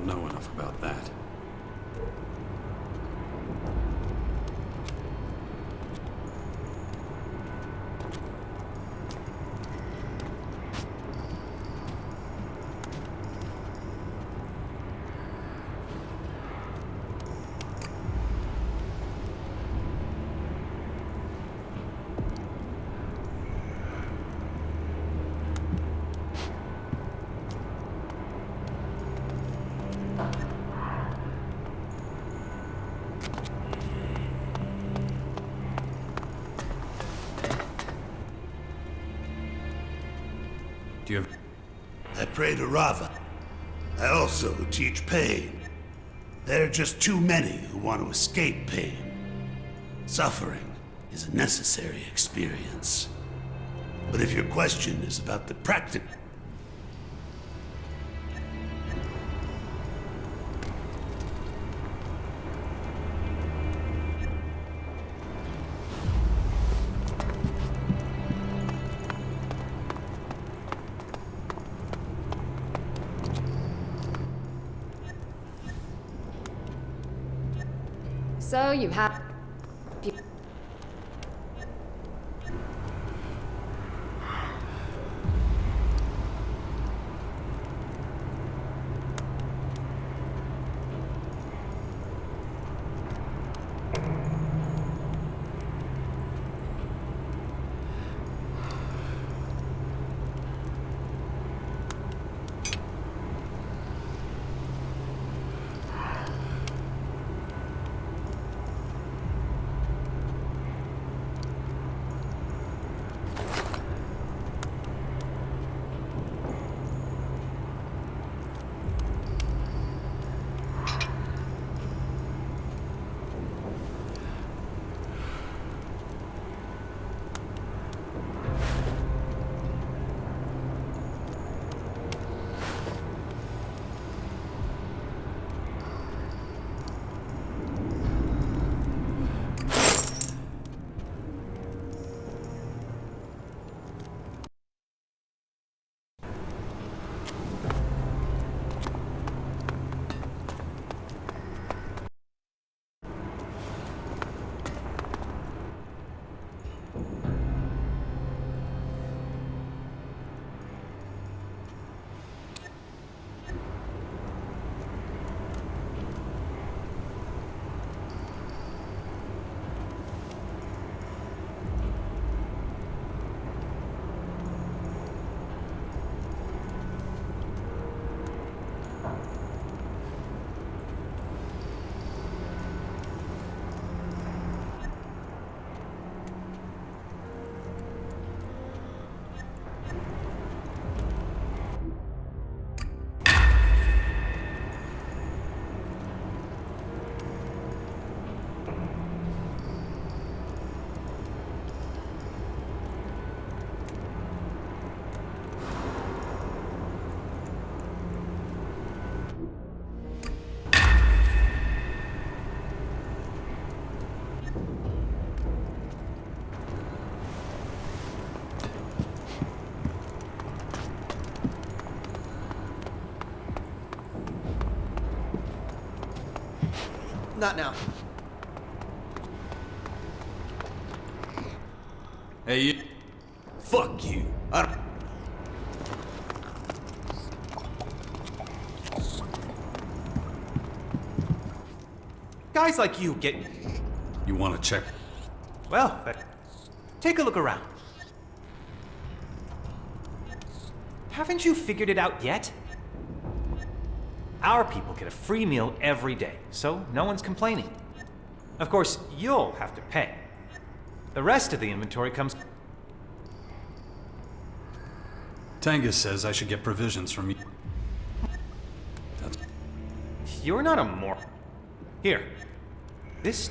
don't know enough about that. Do you have... I pray to Rava. I also teach pain. There are just too many who want to escape pain. Suffering is a necessary experience. But if your question is about the practical... So you have... Not now. Hey, you... Fuck you. I don't... Guys like you get... You want to check? Well, take a look around. Haven't you figured it out yet? Our people get a free meal every day, so no one's complaining. Of course, you'll have to pay. The rest of the inventory comes... Tangus says I should get provisions from you. That's... You're not a moron. Here. This...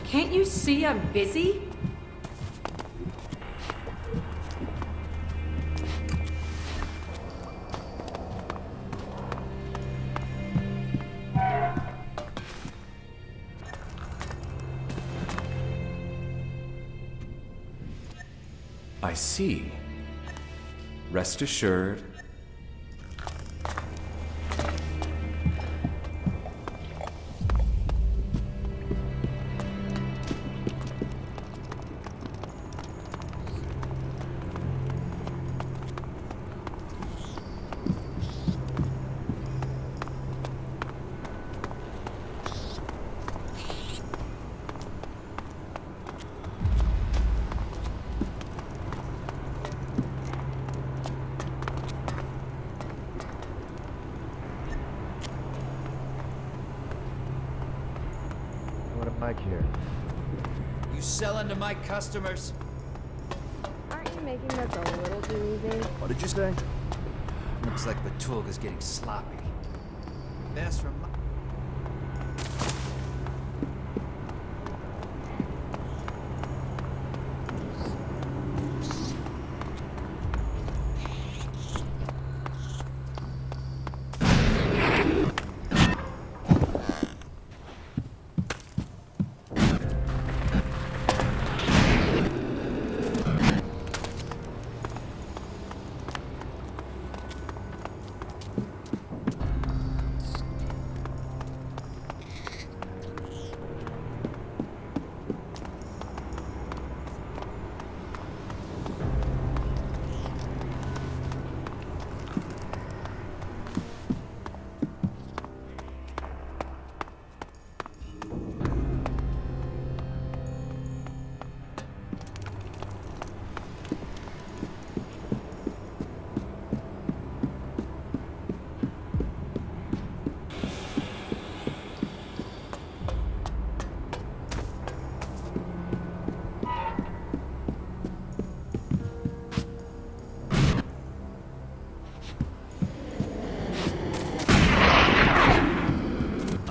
Can't you see I'm busy? I see. Rest assured. Mike here. You selling to my customers? Aren't you making this a little too easy? What did you say? Looks like Batulga's getting sloppy. Best from my...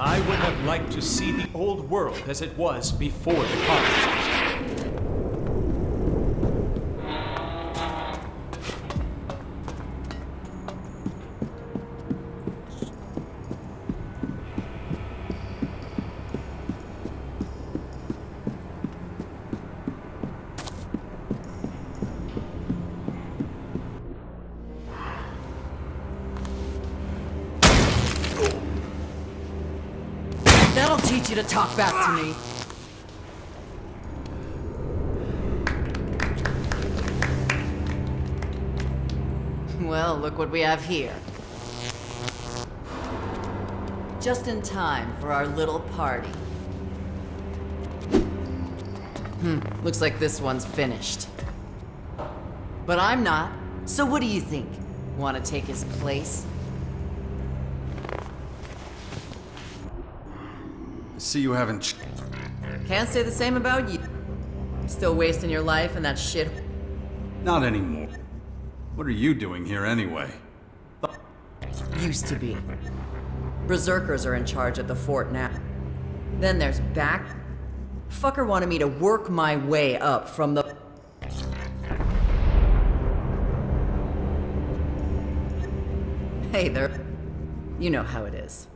I would have liked to see the old world as it was before the college. That'll teach you to talk back to me. Well, look what we have here. Just in time for our little party. Looks like this one's finished. But I'm not, so what do you think? Want to take his place? See, you haven't. Can't say the same about you. Still wasting your life in that shit. Not anymore. What are you doing here anyway? Used to be. Berserkers are in charge at the fort now. Then there's back. Fucker wanted me to work my way up from the... Hey there. You know how it is.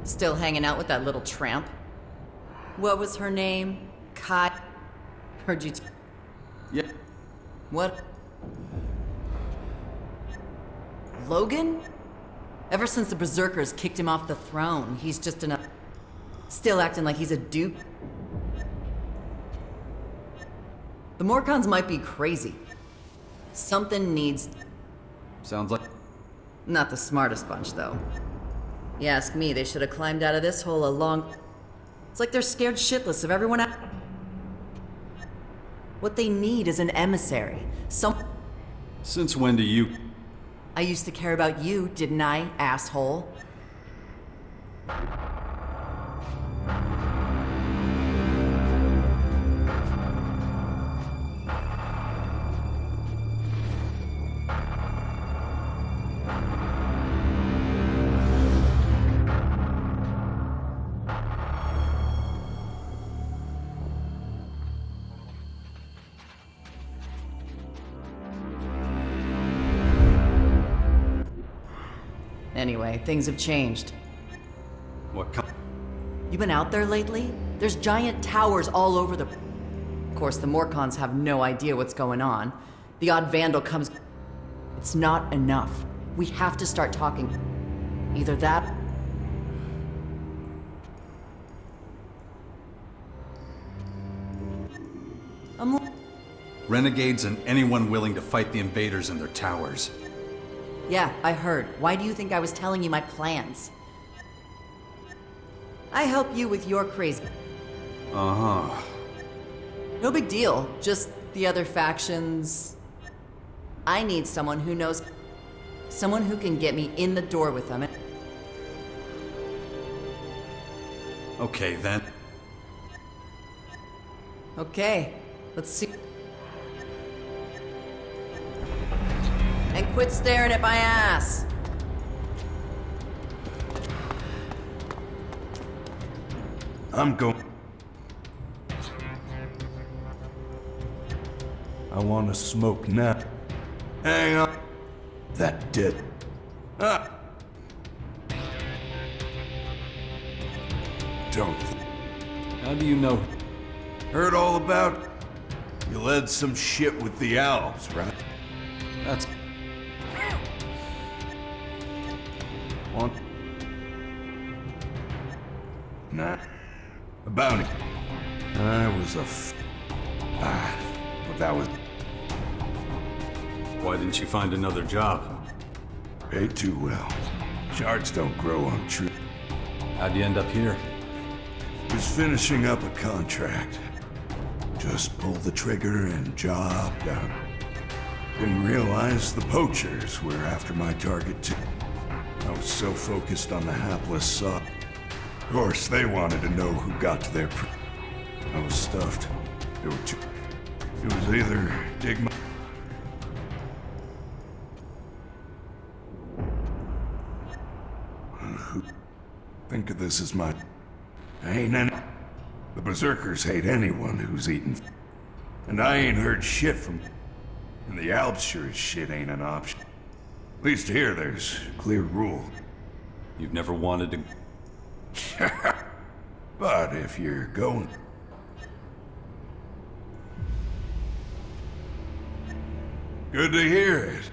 Still hanging out with that little tramp? What was her name? Kai? Heard you Yeah. What? Logan? Ever since the Berserkers kicked him off the throne, he's just still acting like he's a duke. The Morcons might be crazy. Something needs... Sounds like. Not the smartest bunch, though. You ask me, they should have climbed out of this hole a long... It's like they're scared shitless of everyone else. What they need is an emissary. Since when do you. I used to care about you, didn't I, asshole? anyway. Things have changed. What kind? You been out there lately? There's giant towers all over the... Of course, the Morcons have no idea what's going on. The odd vandal comes... It's not enough. We have to start talking. Either that... Renegades and anyone willing to fight the invaders in their towers. Yeah, I heard. Why do you think I was telling you my plans? I help you with your crazy... Uh-huh. No big deal. Just the other factions... I need someone who knows... Someone who can get me in the door with them. Okay, then. Okay, let's see. And quit staring at my ass. I'm going. I want to smoke now. Hang on. That did. Ah. Don't. How do you know? Heard all about it? You led some shit with the Alps, right? That's... Want? Nah. A bounty. I was a but that was... Why didn't you find another job? Paid too well. Shards don't grow on trees. How'd you end up here? Was finishing up a contract. Just pulled the trigger and jobbed out. Didn't realize the poachers were after my target too. I was so focused on the hapless sod. Of course, they wanted to know who got to their I was stuffed. There were two. It was either dig my... Think of this as my... I ain't any... The Berserkers hate anyone who's eaten... And I ain't heard shit from... And the Alps sure as shit ain't an option. At least here there's clear rule. You've never wanted to... But if you're going... Good to hear it.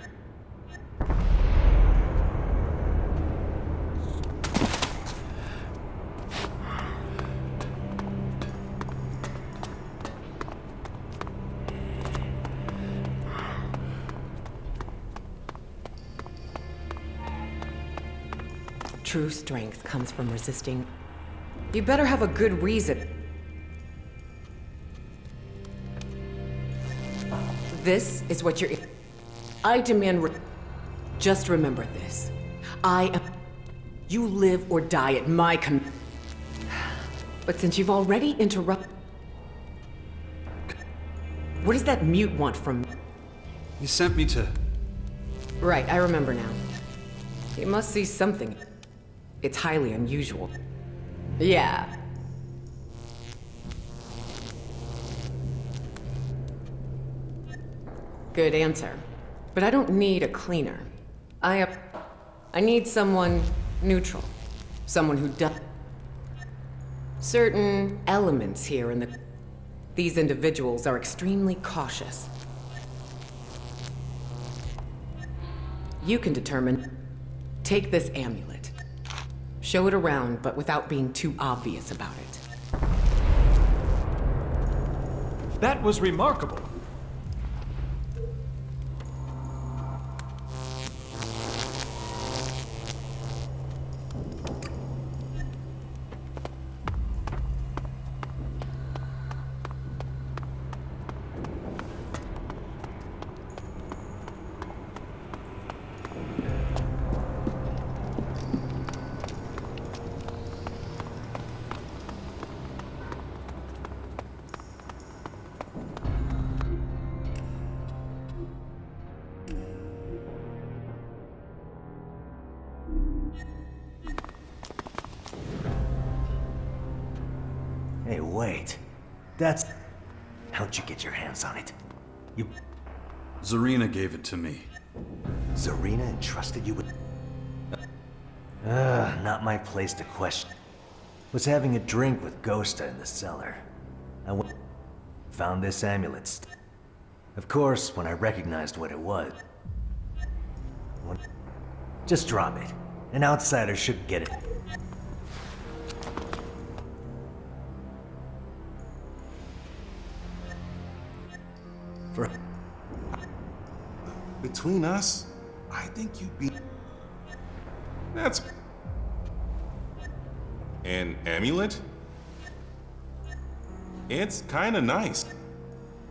True strength comes from resisting. You better have a good reason. This is what you're... I demand... Just remember this. You live or die at my But since you've already interrupted... What does that mute want from me? You sent me to... Right, I remember now. He must see something. It's highly unusual. Yeah. Good answer. But I don't need a cleaner. I need someone neutral. Someone who does... Certain elements here in the... These individuals are extremely cautious. You can determine... Take this amulet. Show it around, but without being too obvious about it. That was remarkable. Hey, wait. That's... How'd you get your hands on it? You... Zarina gave it to me. Zarina entrusted you with... Not my place to question. Was having a drink with Ghosta in the cellar. I found this amulet. Of course, when I recognized what it was. Just drop it. An outsider should get it. Between us, I think you'd be... That's... An amulet? It's kinda nice.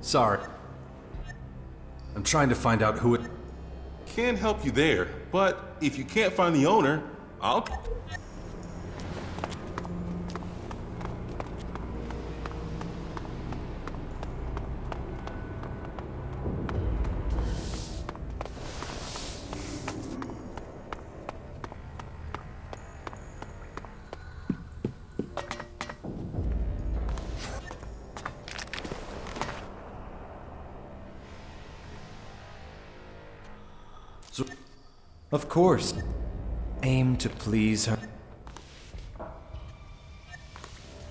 Sorry. I'm trying to find out who it... Can't help you there, but if you can't find the owner, I'll... Of course. Aim to please her.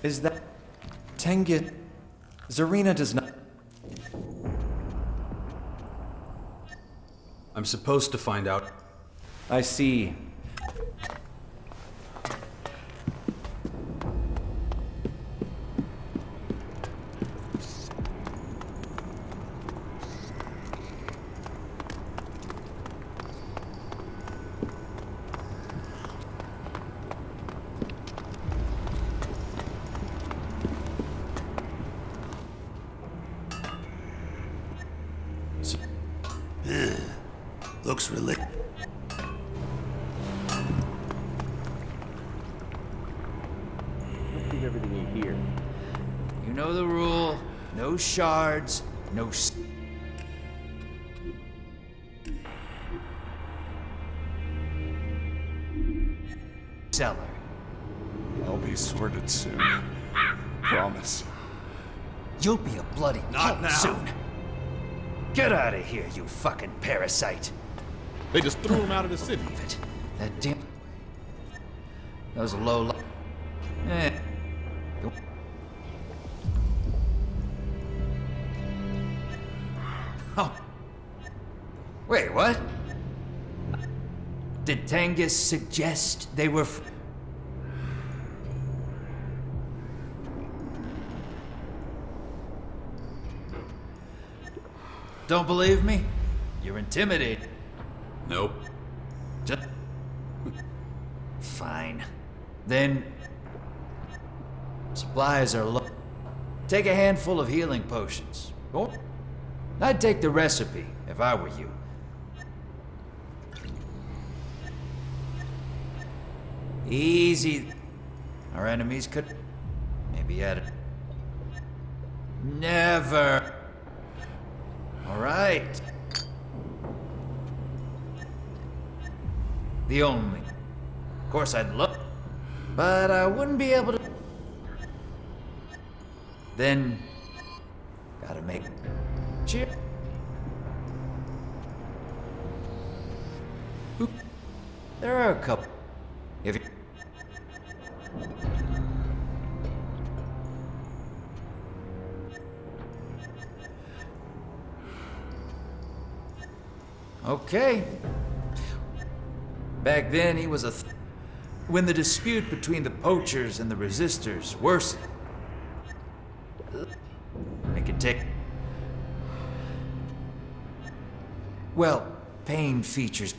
Is that... Tengen... Zarina does not... I'm supposed to find out. I see. Looks really... See everything you hear. You know the rule. No shards, no... cellar. I'll be sorted soon. Promise. You'll be a bloody Not pulp now. soon. Get out of here, you fucking parasite. They just threw him out of the city. Leave it. That damn... Those low... Eh. Oh. Wait, what? Did Tengus suggest they were... Don't believe me? You're intimidated. Nope. Just... Fine. Then... Supplies are low. Take a handful of healing potions. Or... I'd take the recipe, if I were you. Easy. Our enemies could... Maybe add it. Never. All right. The only. Of course, I'd love, but I wouldn't be able to. Then, gotta make. Cheer. There are a couple. If you. Okay. Back then, he was a... When the dispute between the poachers and the resistors worsened... It could take... Well, Pain features...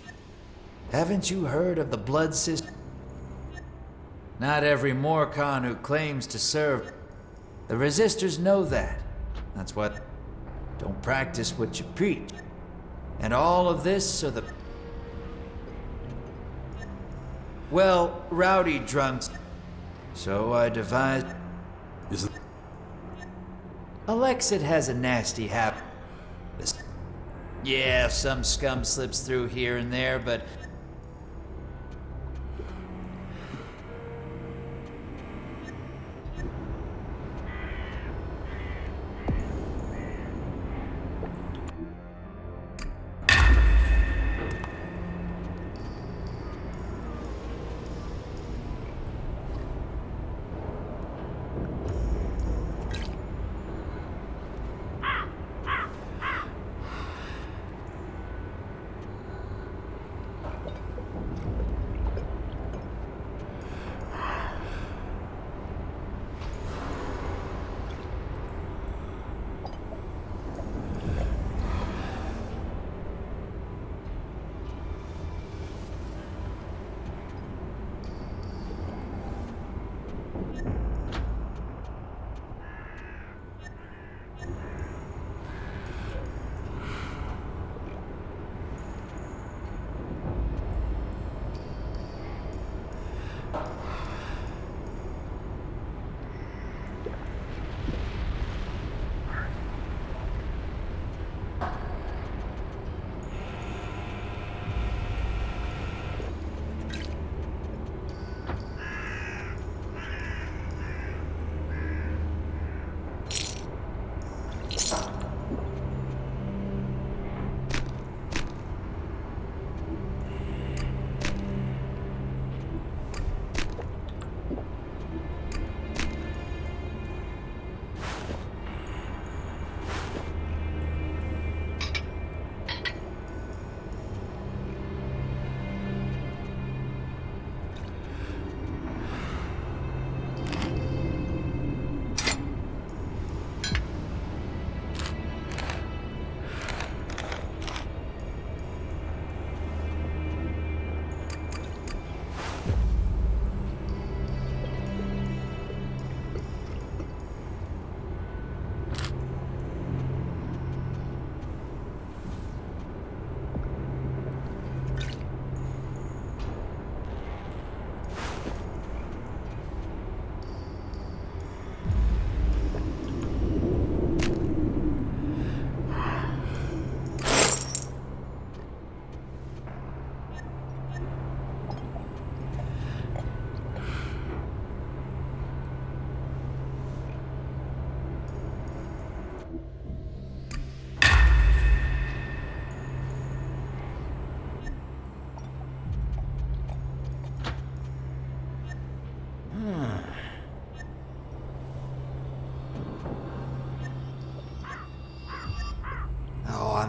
Haven't you heard of the blood system? Not every Morcon who claims to serve... The resistors know that. That's what... Don't practice what you preach. And all of this so the... Well, rowdy drunks. So I devised... Isn't... Alexid has a nasty habit. Yeah, some scum slips through here and there, but...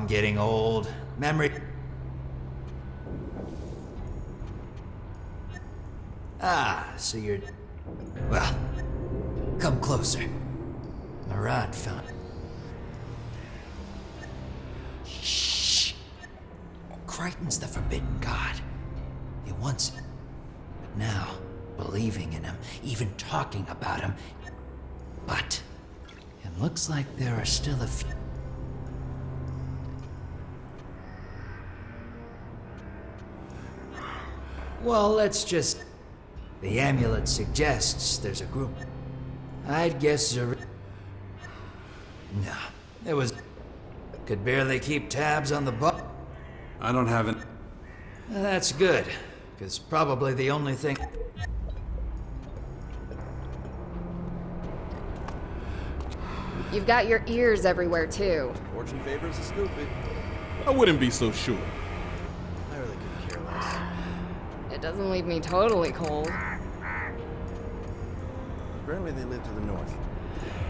I'm getting old. Memory. Ah, so you're. Well, come closer. Marat found. Shh. Crichton's the Forbidden God. He wants it. But now, believing in him, even talking about him. But it looks like there are still a few. Well, let's just. The amulet suggests there's a group. I'd guess No, it was. Could barely keep tabs on the I don't have it. That's good, because probably the only thing. You've got your ears everywhere, too. Fortune favors the stupid. I wouldn't be so sure. I really couldn't care less. It doesn't leave me totally cold. Apparently they live to the north.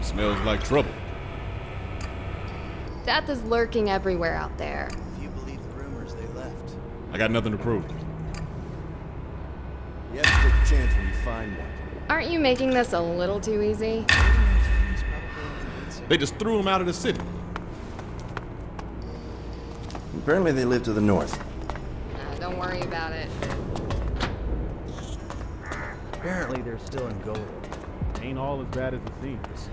Smells like trouble. Death is lurking everywhere out there. If you believe the rumors, they left. I got nothing to prove. You have to take a chance when you find one. Aren't you making this a little too easy? They just threw him out of the city. Apparently they live to the north. Don't worry about it. Apparently they're still in gold. Ain't all as bad as it seems.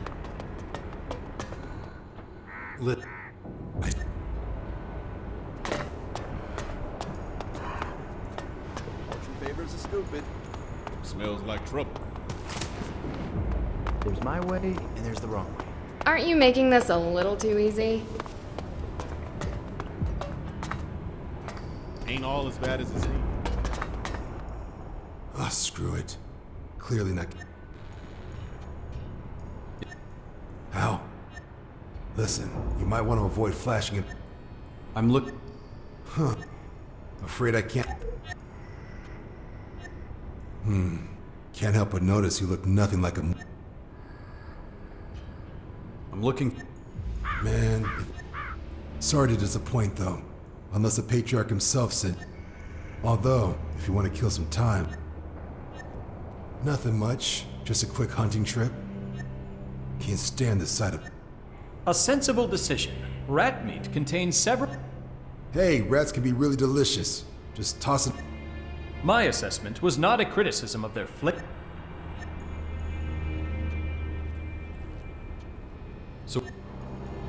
Fortune favors the stupid. Smells like trouble. There's my way, and there's the wrong way. Aren't you making this a little too easy? Ain't all as bad as it seems. Ah, screw it. Clearly not. How? Listen, you might want to avoid flashing it. I'm Huh. Afraid I can't. Can't help but notice you look nothing like a. I'm looking. Man. Sorry to disappoint, though. Unless the patriarch himself said. Although, if you want to kill some time. Nothing much. Just a quick hunting trip. Can't stand the sight of. A sensible decision. Rat meat contains several. Hey, rats can be really delicious. Just toss it. My assessment was not a criticism of their So,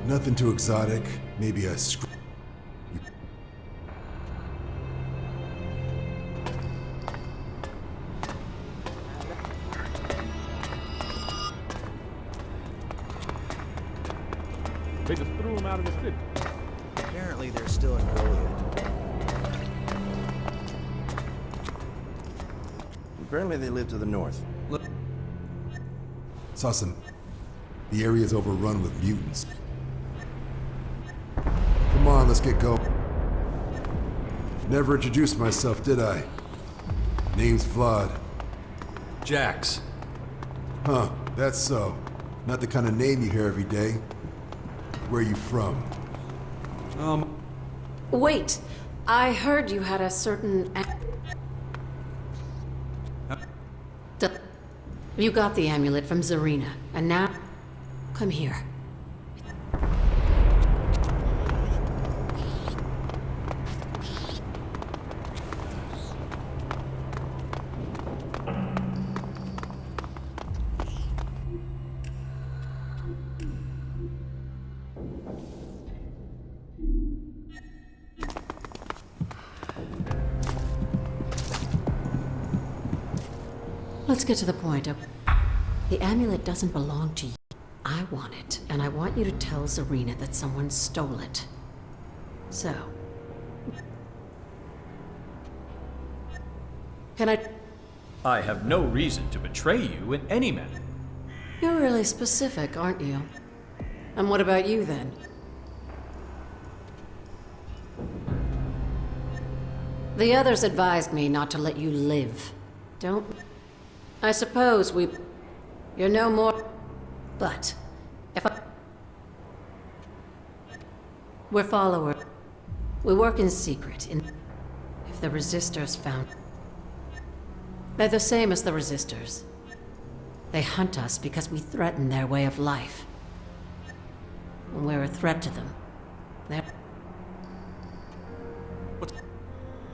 nothing too exotic. Maybe a screw. They just threw him out of the city. Apparently they're still in gold. Apparently they live to the north. Saw some. The area's overrun with mutants. Come on, let's get going. Never introduced myself, did I? Name's Vlad. Jax. Huh, that's so. Not the kind of name you hear every day. Where you from? Wait, I heard you had a certain. You got the amulet from Zarina, and now. Come here. Let's get to the point. The amulet doesn't belong to you. I want it, and I want you to tell Zarina that someone stole it. So... Can I... I have no reason to betray you in any manner. You're really specific, aren't you? And what about you, then? The others advised me not to let you live. Don't... I suppose we... You're no more... But... If I... We're followers. We work in secret. If the Resistors found... They're the same as the Resistors. They hunt us because we threaten their way of life. When we're a threat to them, they're...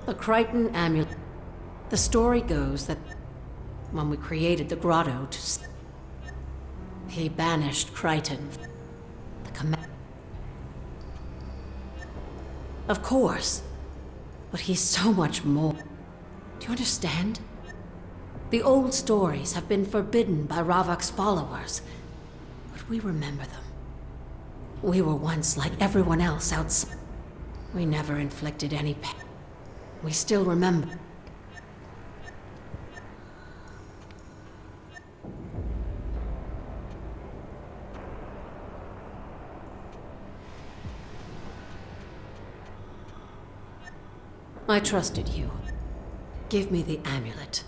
The Crichton Amulet. The story goes that when we created the grotto he banished Crichton, the command. Of course, but he's so much more. Do you understand? The old stories have been forbidden by Ravok's followers, but we remember them. We were once like everyone else outside. We never inflicted any pain. We still remember. I trusted you. Give me the amulet.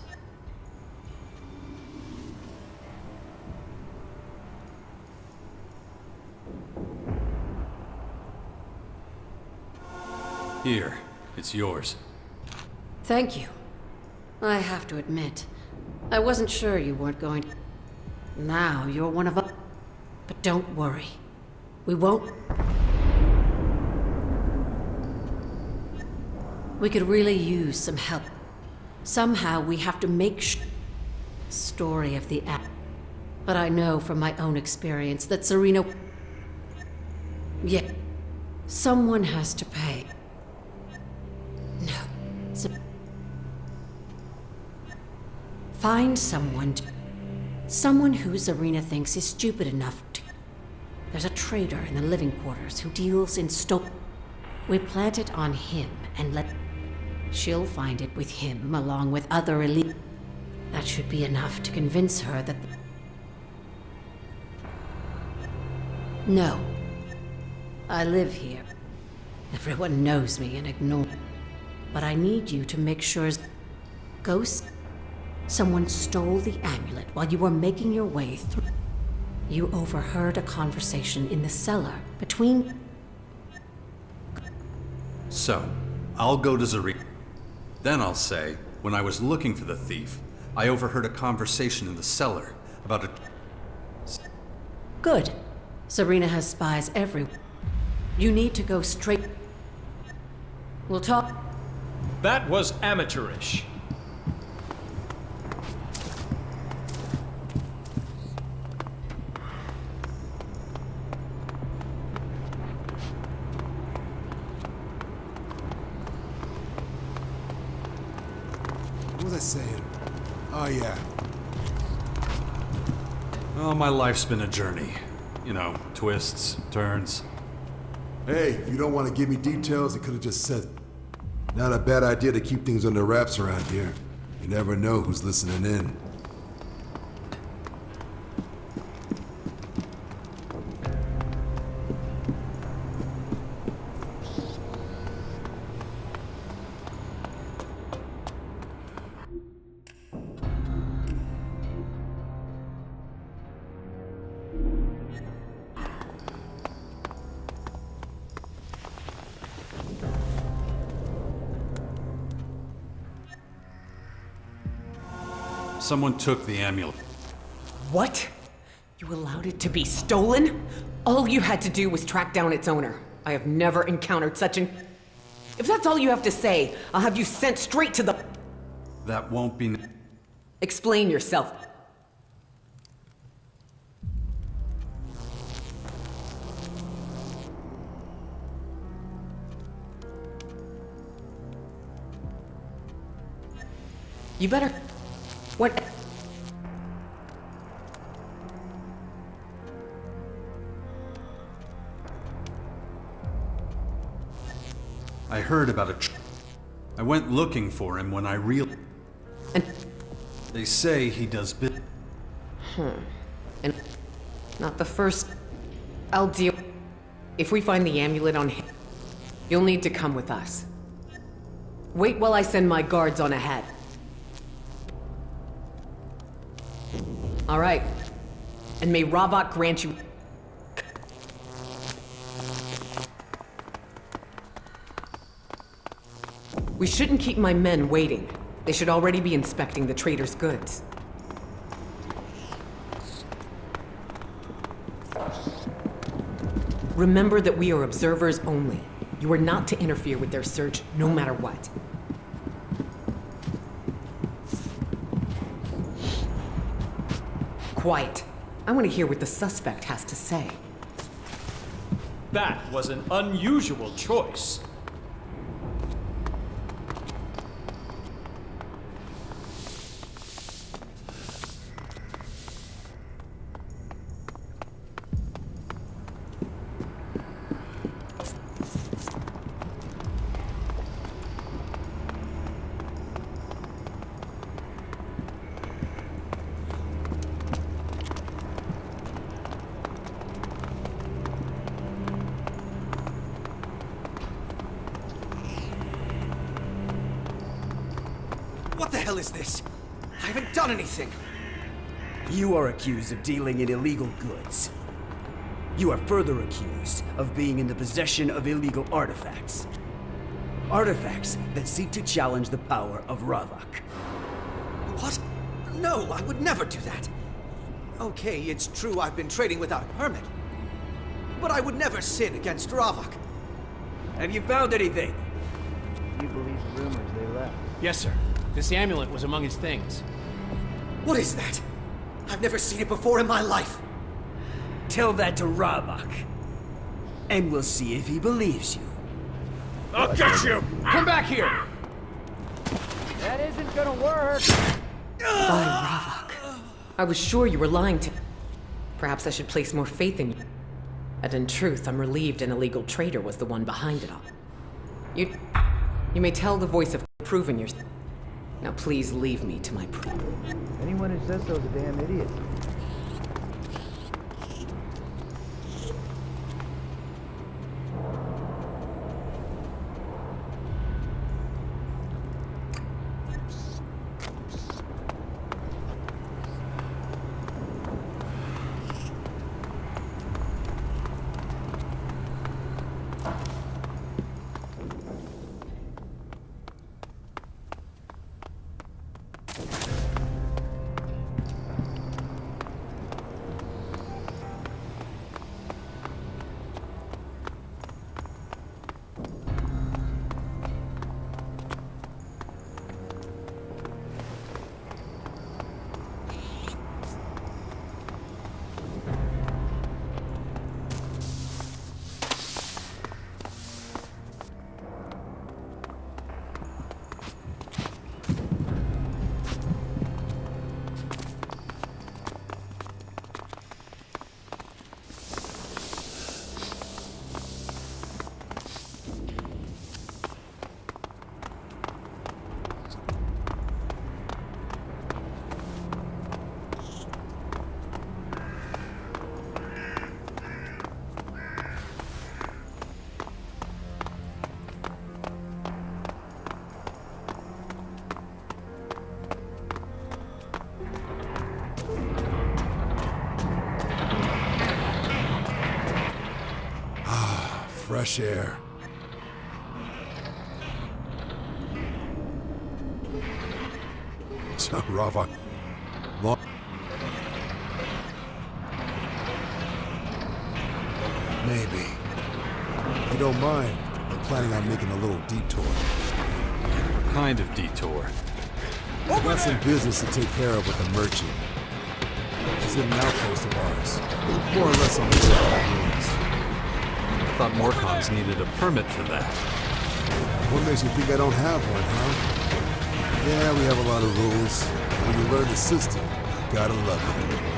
Here, it's yours. Thank you. I have to admit, I wasn't sure you weren't going to... Now you're one of us. But don't worry. We won't... We could really use some help. Somehow we have to make story of the app. But I know from my own experience that Zarina... Yeah. Someone has to pay. No. Find someone someone who Zarina thinks is stupid enough to... There's a trader in the living quarters who deals in We plant it on him and let... She'll find it with him along with other elite. That should be enough to convince her that... No. I live here. Everyone knows me and ignores me. But I need you to make sure... Ghost? Someone stole the amulet while you were making your way through. You overheard a conversation in the cellar between... So, I'll go to Zarina. Then I'll say, when I was looking for the thief, I overheard a conversation in the cellar about a... Good. Zarina has spies everywhere. You need to go straight... We'll talk... That was amateurish. What was I saying? Oh, yeah. Well, my life's been a journey. You know, twists, turns. Hey, if you don't want to give me details, you could have just said it. Not a bad idea to keep things under wraps around here. You never know who's listening in. Someone took the amulet. What? You allowed it to be stolen? All you had to do was track down its owner. I have never encountered such an... If that's all you have to say, I'll have you sent straight to the... That won't be... Explain yourself. You better... What? I heard about a... I went looking for him when I realized... And... They say he does bit... And... Not the first... I'll deal... If we find the amulet on him, you'll need to come with us. Wait while I send my guards on ahead. All right. And may Ravok grant you... We shouldn't keep my men waiting. They should already be inspecting the trader's goods. Remember that we are observers only. You are not to interfere with their search, no matter what. Quiet. I want to hear what the suspect has to say. That was an unusual choice. What the hell is this? I haven't done anything! You are accused of dealing in illegal goods. You are further accused of being in the possession of illegal artifacts. Artifacts that seek to challenge the power of Ravak. What? No, I would never do that. Okay, it's true I've been trading without a permit. But I would never sin against Ravak. Have you found anything? You believe the rumors they left? Yes, sir. This amulet was among his things. What is that? I've never seen it before in my life. Tell that to Ravak, and we'll see if he believes you. I'll get you! Come back here! That isn't gonna work! By Ravak. I was sure you were lying to me. Perhaps I should place more faith in you. And in truth, I'm relieved an illegal trader was the one behind it all. You may tell the voice of proving yourself. Now please leave me to my proof. Anyone who says so is a damn idiot. Fresh air. So, Ravak. Maybe. If you don't mind, I'm planning on making a little detour. Kind of detour. I've got some business to take care of with the merchant. He's in an outpost of ours. More or less on the way to Thought Morcons needed a permit for that. What makes you think I don't have one, huh? Yeah, we have a lot of rules. When you learn the system, you gotta love it.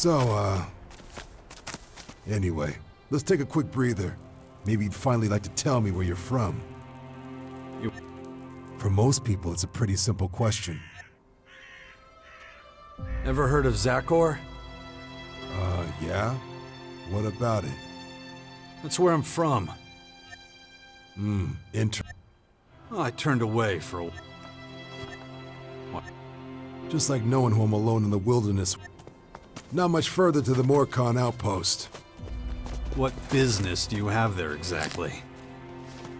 So, anyway, let's take a quick breather. Maybe you'd finally like to tell me where you're from. For most people, it's a pretty simple question. Ever heard of Zakor? Yeah? What about it? That's where I'm from. Well, I turned away for a... What? just like knowing who I'm alone in the wilderness. Not much further to the Morcon outpost. What business do you have there exactly?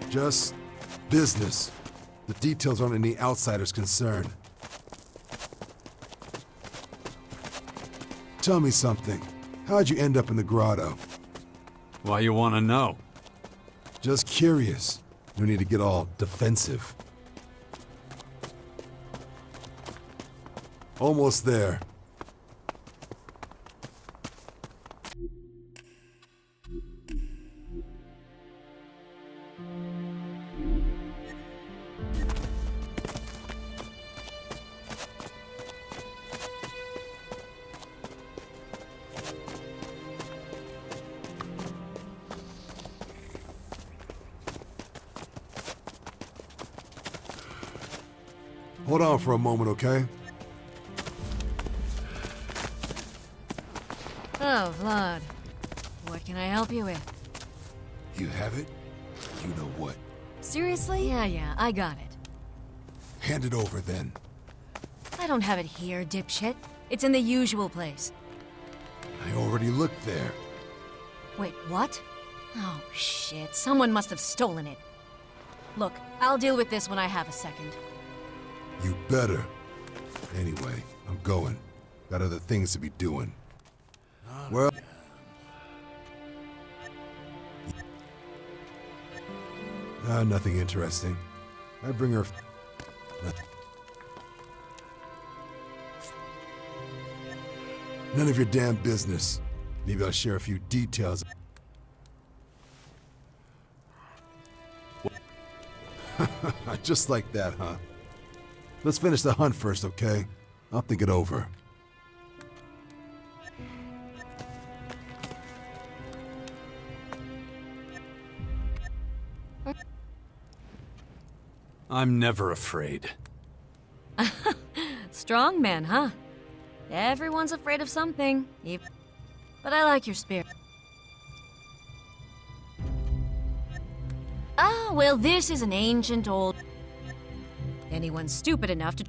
Just business. The details aren't any outsider's concern. Tell me something. How'd you end up in the grotto? Why you want to know? Just curious. No need to get all defensive. Almost there. Hold on for a moment, okay? Oh, Vlad. What can I help you with? You have it? You know what? Seriously? Yeah, I got it. Hand it over then. I don't have it here, dipshit. It's in the usual place. I already looked there. Wait, what? Oh, shit. Someone must have stolen it. Look, I'll deal with this when I have a second. You better. Anyway, I'm going. Got other things to be doing. Well... nothing interesting. I bring her... None of your damn business. Maybe I'll share a few details. Just like that, huh? Let's finish the hunt first, okay? I'll think it over. I'm never afraid. Strong man, huh? Everyone's afraid of something. But I like your spirit. Ah, well, this is an ancient old... Anyone stupid enough to...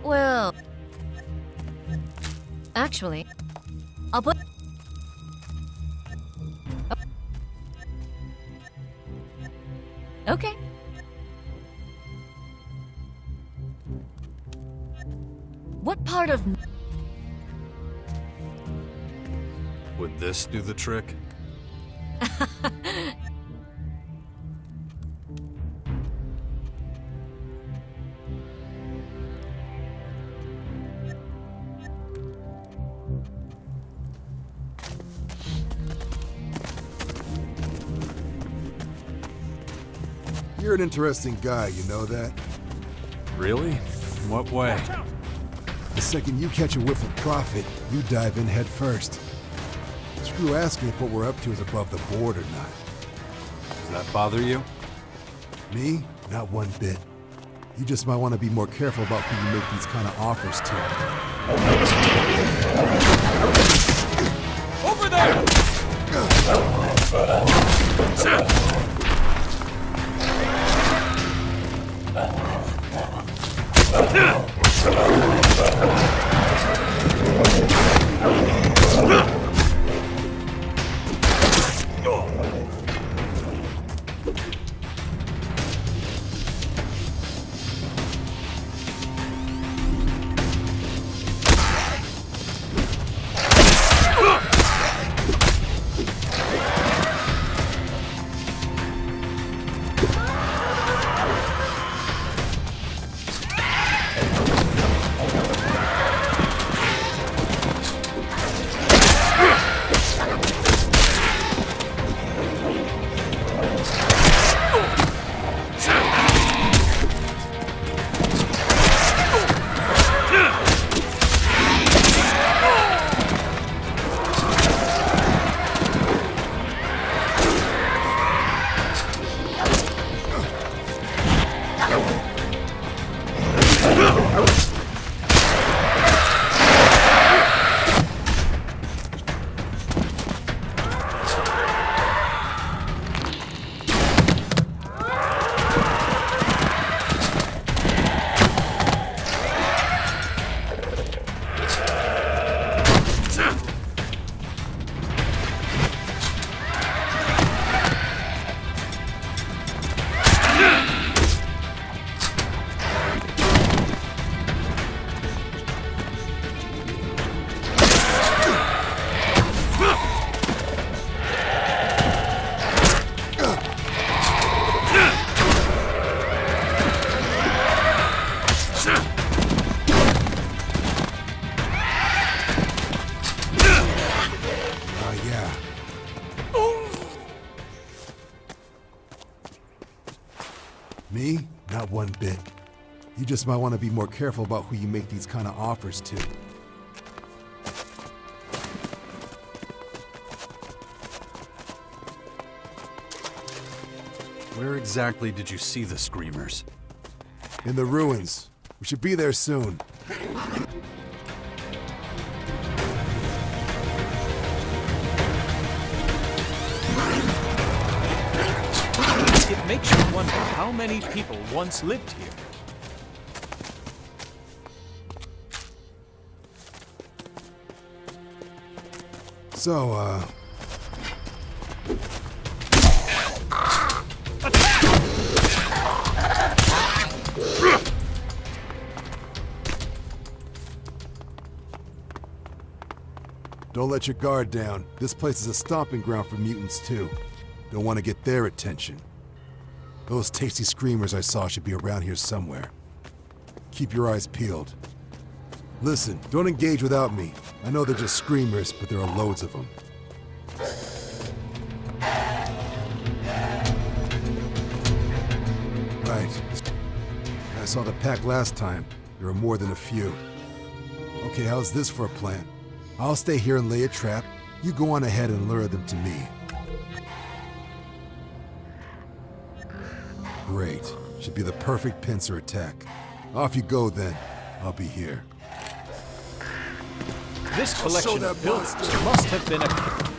Well... Actually, I'll put... Okay. What part of... Would this do the trick? You're an interesting guy, you know that? Really? In what way? The second you catch a whiff of profit, you dive in head first. Screw asking if what we're up to is above the board or not. Does that bother you? Me? Not one bit. You just might want to be more careful about who you make these kind of offers to. Over there! that one bit. You just might want to be more careful about who you make these kind of offers to. Where exactly did you see the screamers? In the ruins. We should be there soon. It makes you wonder how many people once lived here. So, don't let your guard down. This place is a stomping ground for mutants, too. Don't want to get their attention. Those tasty screamers I saw should be around here somewhere. Keep your eyes peeled. Listen, don't engage without me. I know they're just screamers, but there are loads of them. Right. I saw the pack last time. There are more than a few. Okay, how's this for a plan? I'll stay here and lay a trap. You go on ahead and lure them to me. Great. Should be the perfect pincer attack. Off you go then. I'll be here. This collection of buildings must have been a...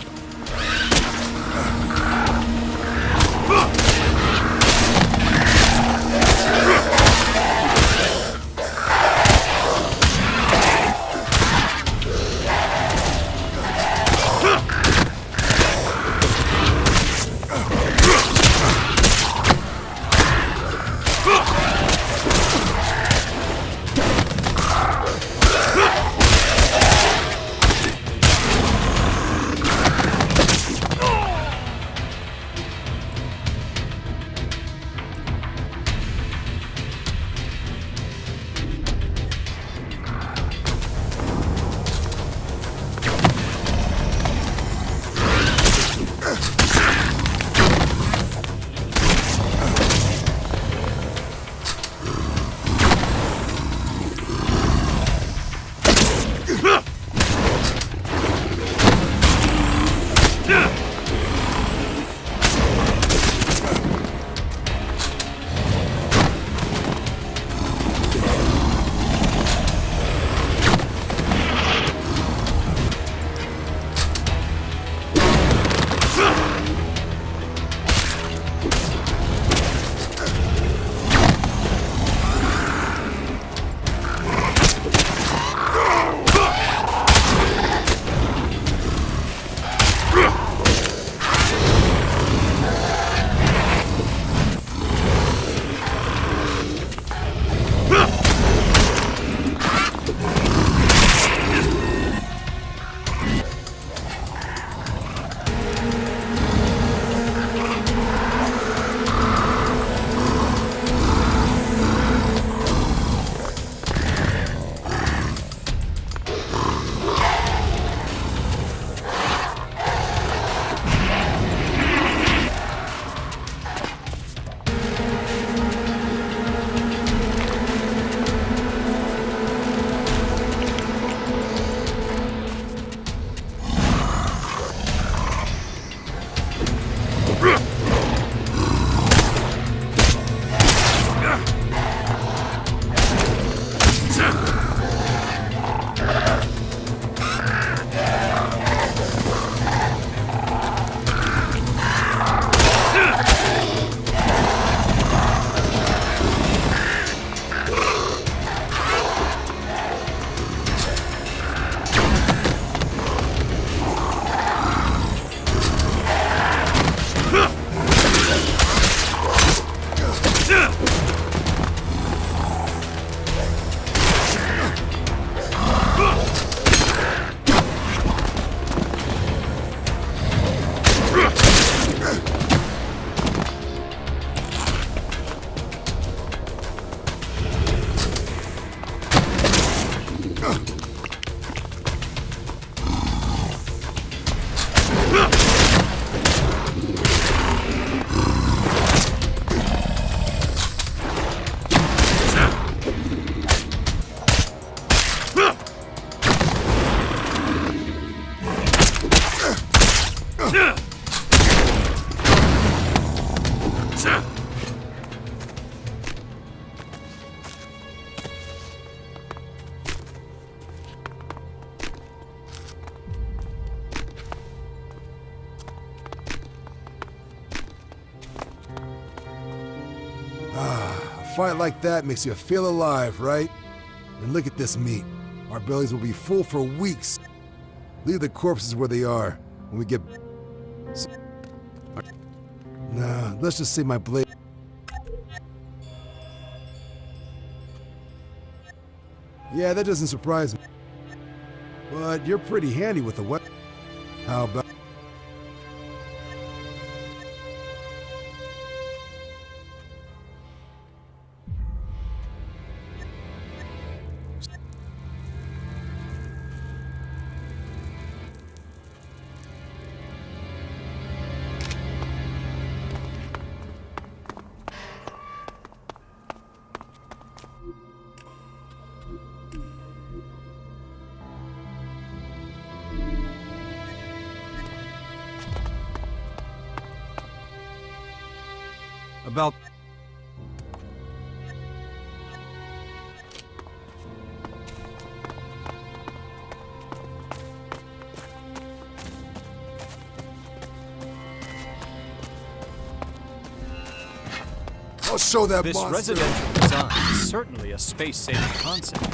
fight like that makes you feel alive, right? And look at this meat. Our bellies will be full for weeks. Leave the corpses where they are. When we get... Nah, let's just say my blade... Yeah, that doesn't surprise me. But you're pretty handy with the weapon. How about... About... I'll show that This monster. residential design is certainly a space-saving concept.